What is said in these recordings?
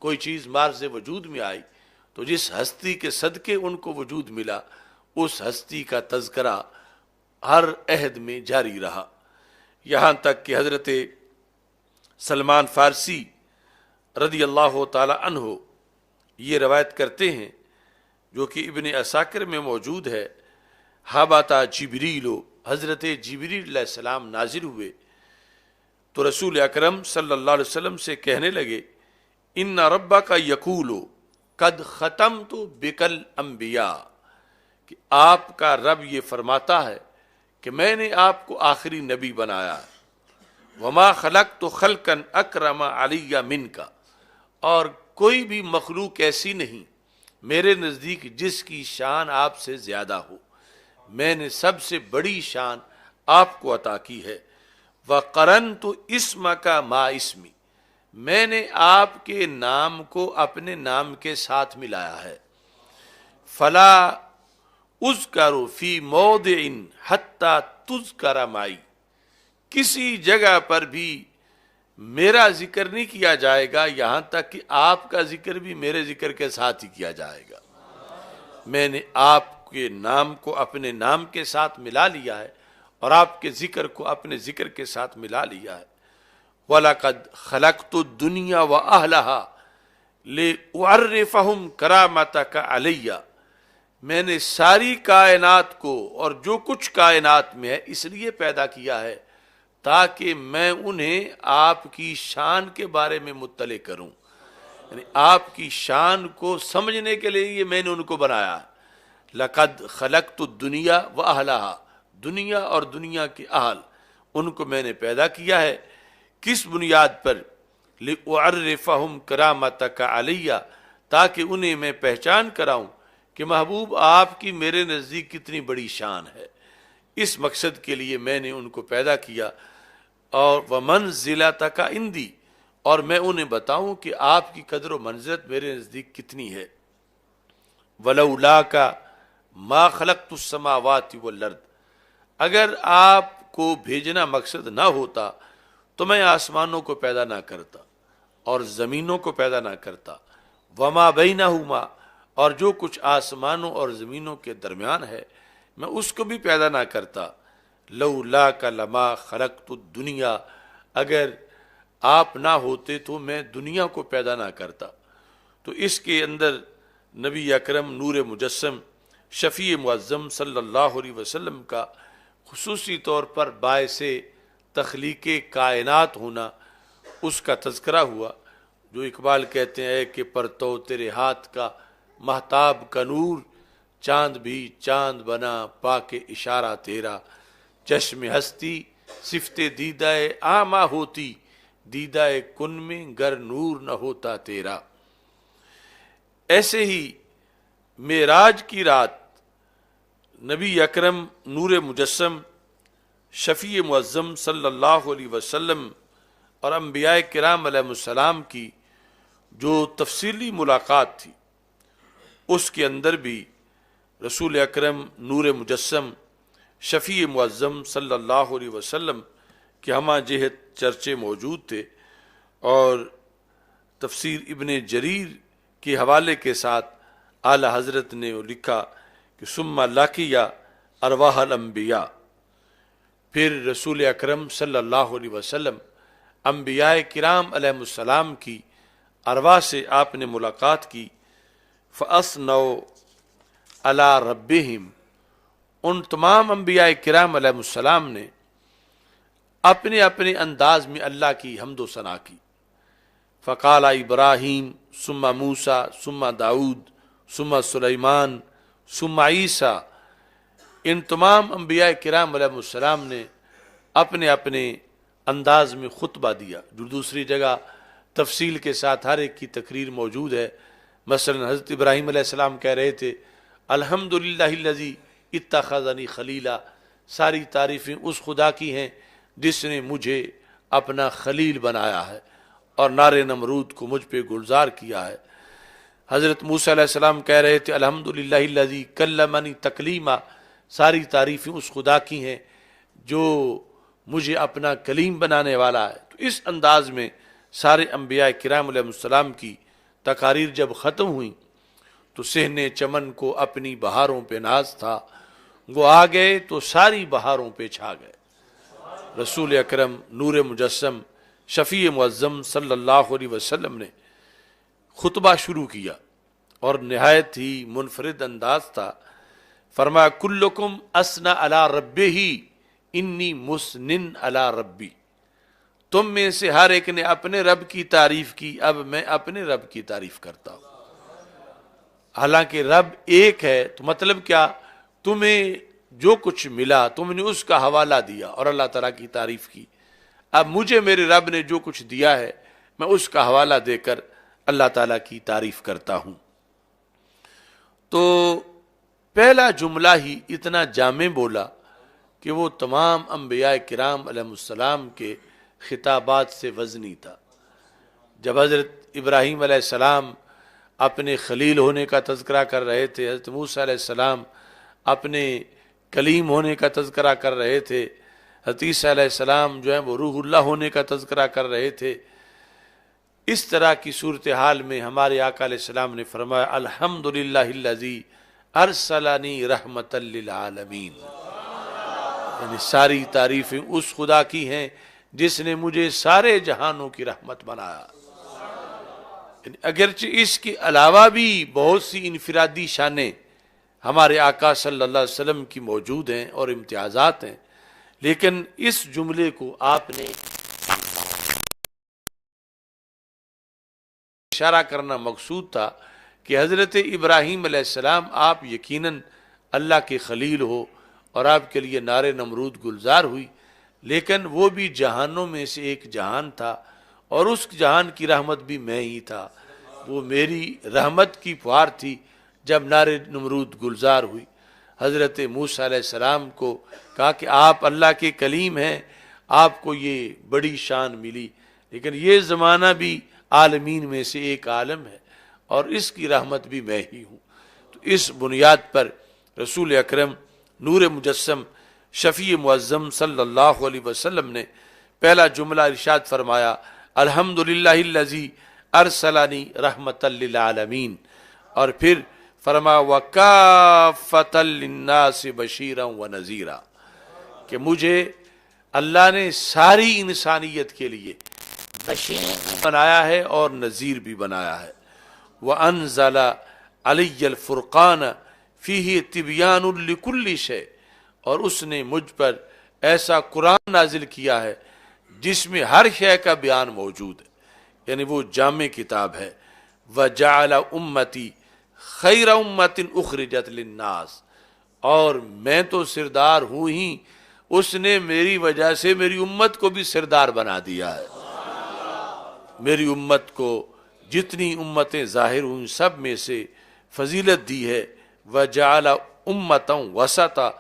کوئی چیز مارز وجود میں آئی تو جس ہستی کے صدقے ان کو وجود ملا اس ہستی کا تذکرہ ہر عہد میں جاری رہا، یہاں تک کہ حضرت سلمان فارسی رضی اللہ تعالی عنہ یہ روایت کرتے ہیں جو کہ ابن عساکر میں موجود ہے، حبتا جبریل، حضرت جبریل علیہ السلام نازل ہوئے تو رسول اکرم صلی اللہ علیہ وسلم سے کہنے لگے ان ربک یقول قد ختمت بکل انبیاء، کہ آپ کا رب یہ فرماتا ہے کہ میں نے آپ کو آخری نبی بنایا ہے، وما خلقت خلقا اکرم علی منک، اور کوئی بھی مخلوق ایسی نہیں میرے نزدیک جس کی شان آپ سے زیادہ ہو، میں نے سب سے بڑی شان آپ کو عطا کی ہے، وقرنت اسمک ما اسمی، میں نے آپ کے نام کو اپنے نام کے ساتھ ملایا ہے، فلا اذکر فی موضع حتی تذکر معی، کسی جگہ پر بھی میرا ذکر نہیں کیا جائے گا یہاں تک کہ آپ کا ذکر بھی میرے ذکر کے ساتھ ہی کیا جائے گا، میں نے آپ کے نام کو اپنے نام کے ساتھ ملا لیا ہے اور آپ کے ذکر کو اپنے ذکر کے ساتھ ملا لیا ہے، وَلَقَدْ خَلَقْتُ الدُّنْيَا وَأَهْلَهَا لِأُعَرِّفَهُمْ كَرَامَتَكَ عَلَيَّ، میں نے ساری کائنات کو اور جو کچھ کائنات میں ہے اس لیے پیدا کیا ہے تاکہ میں انہیں آپ کی شان کے بارے میں مطلع کروں، یعنی آپ کی شان کو سمجھنے کے لیے میں نے ان کو بنایا ہے، لقد خلقت الدنیا وأهلها، دنیا اور دنیا کے اہل ان کو میں نے پیدا کیا ہے، کس بنیاد پر؟ لِأُعَرِّفَهُمْ كَرَامَتَكَ عَلَيَّ، تاکہ انہیں میں پہچان کراؤں کہ محبوب آپ کی میرے نزدیک کتنی بڑی شان ہے، اس مقصد کے لیے میں نے ان کو پیدا کیا، اور وَمَنزِلَتَكَ عِندِي، اور میں انہیں بتاؤں کہ آپ کی قدر و منزلت میرے نزدیک کتنی ہے، وَلَوْلَاكَ مَا خَلَقْتُ السَّمَاوَاتِ وَالْأَرْضِ، اگر آپ کو بھیجنا مقصد نہ ہوتا تو میں آسمانوں کو پیدا نہ کرتا اور زمینوں کو پیدا نہ کرتا، وَمَا بَيْنَهُمَا، اور جو کچھ آسمانوں اور زمینوں کے درمیان ہے میں اس کو بھی پیدا نہ کرتا، لولاک لما خلقت الدنیا، اگر آپ نہ ہوتے تو میں دنیا کو پیدا نہ کرتا۔ تو اس کے اندر نبی اکرم نور مجسم شفیع معظم صلی اللہ علیہ وسلم کا خصوصی طور پر باعث تخلیق کائنات ہونا اس کا تذکرہ ہوا، جو اقبال کہتے ہیں کہ پرتو تیرے ہاتھ کا مہتاب کا نور، چاند بھی چاند بنا پاک اشارہ تیرا، چشم ہستی صفت دیدہ آما ہوتی، دیدہ کن میں گر نور نہ ہوتا تیرا۔ ایسے ہی معراج کی رات نبی اکرم نور مجسم شفیع معظم صلی اللہ علیہ وسلم اور انبیاء کرام علیہ السلام کی جو تفصیلی ملاقات تھی اس کے اندر بھی رسول اکرم نور مجسم شفیع معظم صلی اللہ علیہ وسلم کے ہمہ جہت چرچے موجود تھے، اور تفسیر ابن جریر کے حوالے کے ساتھ اعلی حضرت نے لکھا کہ ثم لقی ارواح الانبیاء، پھر رسول اکرم صلی اللہ علیہ وسلم انبیاء کرام علیہ السلام کی ارواح سے آپ نے ملاقات کی، فَأَثْنَوْا عَلَىٰ رَبِّهِمْ، ان تمام انبیاء کرام علیہ السلام نے اپنے اپنے انداز میں اللہ کی حمد و ثنا کی، فقال ابراہیم ثم موسیٰ ثم داؤد ثم سلیمان ثم عیسیٰ، ان تمام انبیاء کرام علیہ السلام نے اپنے اپنے انداز میں خطبہ دیا، جو دوسری جگہ تفصیل کے ساتھ ہر ایک کی تقریر موجود ہے۔ مثلا حضرت ابراہیم علیہ السلام کہہ رہے تھے الحمدللہ الذی اتخذنی خلیلا، ساری تعریفیں اس خدا کی ہیں جس نے مجھے اپنا خلیل بنایا ہے اور نار نمرود کو مجھ پہ گلزار کیا ہے۔ حضرت موسیٰ علیہ السلام کہہ رہے تھے الحمدللہ الذی کلمنی تکلیما، ساری تعریفیں اس خدا کی ہیں جو مجھے اپنا کلیم بنانے والا ہے۔ تو اس انداز میں سارے انبیاء کرام علیہ السلام کی تقاریر جب ختم ہوئی تو صحن چمن کو اپنی بہاروں پہ ناز تھا، وہ آ گئے تو ساری بہاروں پہ چھا گئے۔ رسول اکرم نور مجسم شفیع معظم صلی اللہ علیہ وسلم نے خطبہ شروع کیا اور نہایت ہی منفرد انداز تھا۔ فرمایا کلکم اسنا علی ربہ انی مسنن علی ربی، تم میں سے ہر ایک نے اپنے رب کی تعریف کی، اب میں اپنے رب کی تعریف کرتا ہوں۔ حالانکہ رب ایک ہے تو مطلب کیا، تمہیں جو کچھ ملا تم نے اس کا حوالہ دیا اور اللہ تعالیٰ کی تعریف کی، اب مجھے میرے رب نے جو کچھ دیا ہے میں اس کا حوالہ دے کر اللہ تعالیٰ کی تعریف کرتا ہوں۔ تو پہلا جملہ ہی اتنا جامع بولا کہ وہ تمام انبیاء کرام علیہ السلام کے خطابات سے وزنی تھا۔ جب حضرت ابراہیم علیہ السلام اپنے خلیل ہونے کا تذکرہ کر رہے تھے، حضرت موسیٰ علیہ السلام اپنے کلیم ہونے کا تذکرہ کر رہے تھے، حضرت عیسیٰ علیہ السلام جو ہیں وہ روح اللہ ہونے کا تذکرہ کر رہے تھے، اس طرح کی صورتحال میں ہمارے آقا علیہ السلام نے فرمایا الحمدللہ الذی ارسلنی رحمۃ للعالمین، یعنی ساری تعریفیں اس خدا کی ہیں جس نے مجھے سارے جہانوں کی رحمت بنایا۔ یعنی اگرچہ اس کے علاوہ بھی بہت سی انفرادی شانیں ہمارے آقا صلی اللہ علیہ وسلم کی موجود ہیں اور امتیازات ہیں، لیکن اس جملے کو آپ نے اشارہ کرنا مقصود تھا کہ حضرت ابراہیم علیہ السلام آپ یقیناً اللہ کے خلیل ہو اور آپ کے لیے نار نمرود گلزار ہوئی، لیکن وہ بھی جہانوں میں سے ایک جہان تھا اور اس جہان کی رحمت بھی میں ہی تھا، وہ میری رحمت کی پھوار تھی جب نار نمرود گلزار ہوئی۔ حضرت موسیٰ علیہ السلام کو کہا کہ آپ اللہ کے کلیم ہیں، آپ کو یہ بڑی شان ملی، لیکن یہ زمانہ بھی عالمین میں سے ایک عالم ہے اور اس کی رحمت بھی میں ہی ہوں۔ تو اس بنیاد پر رسول اکرم نور مجسم شفیع معظم صلی اللہ علیہ وسلم نے پہلا جملہ ارشاد فرمایا الحمدللہ الذی ارسلنی رحمۃ للعالمین، اور پھر فرمایا وکافۃ للناس بشیرا ونذیرا، کہ مجھے اللہ نے ساری انسانیت کے لیے بشیر بنایا ہے اور نذیر بھی بنایا ہے۔ وانزل علی الفرقان فیہ تبیان لکل شیء، اور اس نے مجھ پر ایسا قرآن نازل کیا ہے جس میں ہر شے کا بیان موجود ہے، یعنی وہ جامع کتاب ہے۔ وجعل امتی خیر امت اخرجت للناس، اور میں تو سردار ہوں ہی، اس نے میری وجہ سے میری امت کو بھی سردار بنا دیا ہے۔ میری امت کو جتنی امتیں ظاہر ہوئی سب میں سے فضیلت دی ہے۔ وجعل امتا وسطا،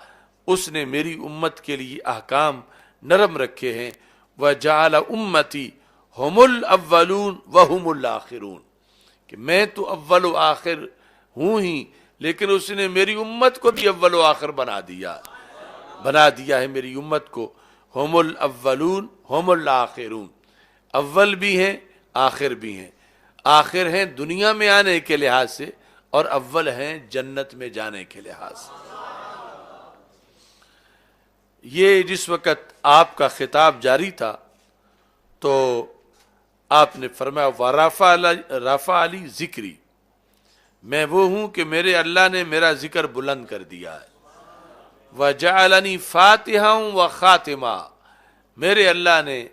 اس نے میری امت کے لیے احکام نرم رکھے ہیں۔ وجعل امتی ہم الاولون وہم الآخرون، کہ میں تو اول و آخر ہوں ہی، لیکن اس نے میری امت کو بھی اول و آخر بنا دیا ہے میری امت کو۔ ہم الاولون ہم الآخرون، اول بھی ہیں آخر بھی ہیں، آخر ہیں دنیا میں آنے کے لحاظ سے اور اول ہیں جنت میں جانے کے لحاظ سے۔ یہ جس وقت آپ کا خطاب جاری تھا تو آپ نے فرمایا وَرَفَعَ علی ذکری، میں وہ ہوں کہ میرے اللہ نے میرا ذکر بلند کر دیا ہے۔ وَجَعَلَنِي فَاتِحًا وَخَاتِمًا، میرے اللہ نے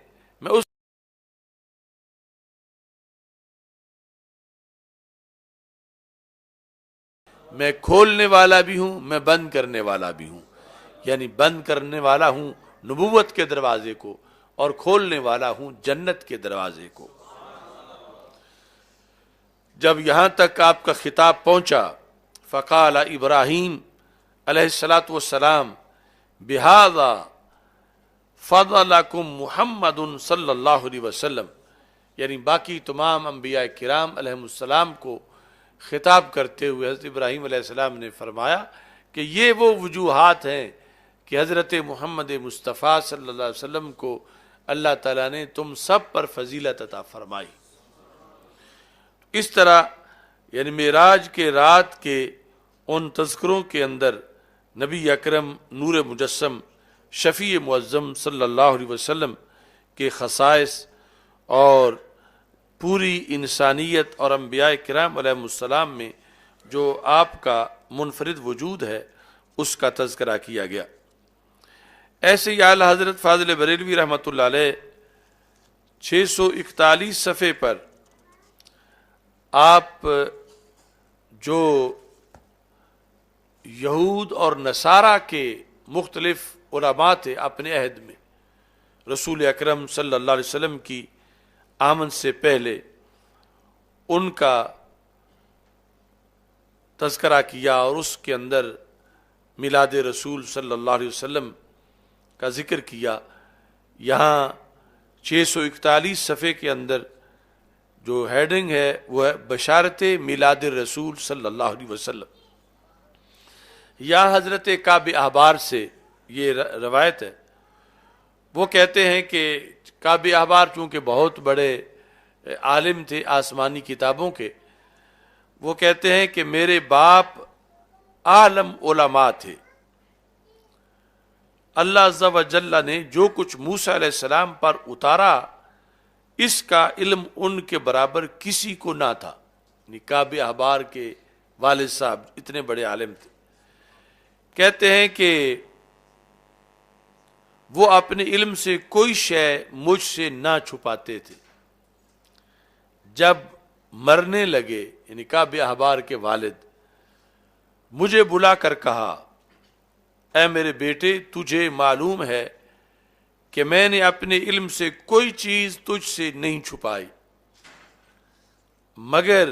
میں کھولنے والا بھی ہوں، میں بند کرنے والا بھی ہوں، یعنی بند کرنے والا ہوں نبوت کے دروازے کو اور کھولنے والا ہوں جنت کے دروازے کو۔ جب یہاں تک آپ کا خطاب پہنچا فقال ابراہیم علیہ السلام بہذا فضلکم محمد صلی اللہ علیہ وسلم، یعنی باقی تمام انبیاء کرام علیہ السلام کو خطاب کرتے ہوئے حضرت ابراہیم علیہ السلام نے فرمایا کہ یہ وہ وجوہات ہیں کہ حضرت محمد مصطفیٰ صلی اللہ علیہ وسلم کو اللہ تعالیٰ نے تم سب پر فضیلت عطا فرمائی۔ اس طرح یعنی معراج کے رات کے ان تذکروں کے اندر نبی اکرم نور مجسم شفیع معظم صلی اللہ علیہ وسلم کے خصائص اور پوری انسانیت اور انبیاء کرام علیہ السلام میں جو آپ کا منفرد وجود ہے اس کا تذکرہ کیا گیا۔ ایسے ہی اعلیٰ حضرت فاضل بریلوی رحمۃ اللہ علیہ 641 صفحے پر آپ جو یہود اور نصارہ کے مختلف علماء تھے اپنے عہد میں رسول اکرم صلی اللہ علیہ وسلم کی آمد سے پہلے، ان کا تذکرہ کیا اور اس کے اندر میلاد رسول صلی اللہ علیہ وسلم کا ذکر کیا۔ یہاں 641 صفحے کے اندر جو ہیڈنگ ہے وہ ہے بشارت میلاد رسول صلی اللہ علیہ وسلم۔ یہاں حضرت کعب احبار سے یہ روایت ہے، وہ کہتے ہیں کہ کعب احبار چونکہ بہت بڑے عالم تھے آسمانی کتابوں کے، وہ کہتے ہیں کہ میرے باپ عالم علماء تھے، اللہ عز و جل نے جو کچھ موسیٰ علیہ السلام پر اتارا اس کا علم ان کے برابر کسی کو نہ تھا۔ کعب احبار کے والد صاحب اتنے بڑے عالم تھے، کہتے ہیں کہ وہ اپنے علم سے کوئی شے مجھ سے نہ چھپاتے تھے۔ جب مرنے لگے یعنی کعب احبار کے والد، مجھے بلا کر کہا، اے میرے بیٹے تجھے معلوم ہے کہ میں نے اپنے علم سے کوئی چیز تجھ سے نہیں چھپائی، مگر